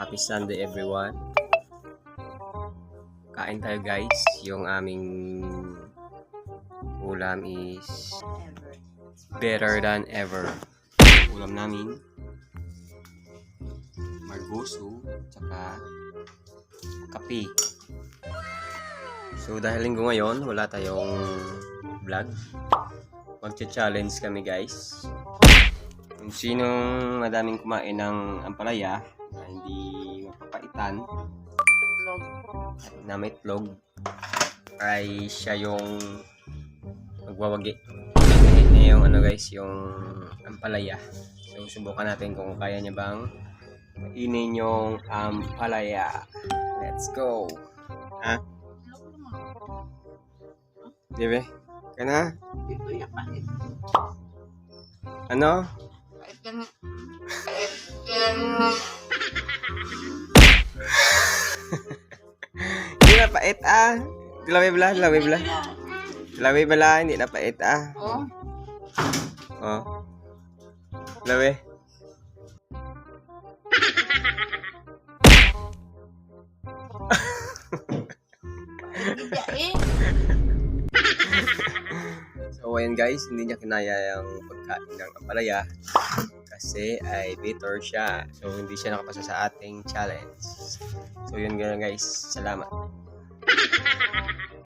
Happy Sunday everyone. Kain tayo guys. Yung aming ulam is better than ever. Ulam namin margoso tsaka kape. So dahil linggo ngayon, wala tayong vlog. Magcha-challenge kami guys. Kung sinong madaming kumain ng ampalaya na hindi mapapaitan na may itlog ay siya yung magwawagi. Niya yung guys, yung ampalaya. So subukan natin kung kaya niya bang kainin yung ampalaya. Let's go. Ha? Diba? Kana? Ano? Hindi na pait ah. Dilawi bala, dilawi bala. Dilawi bala, hindi na pait ah. Oh. Oh. Dilawi. So ayan guys, hindi niya kinaya yung pagkain ng ampalaya kasi ay bitter siya. So hindi siya nakapasa sa ating challenge. So yun gano'n guys, salamat.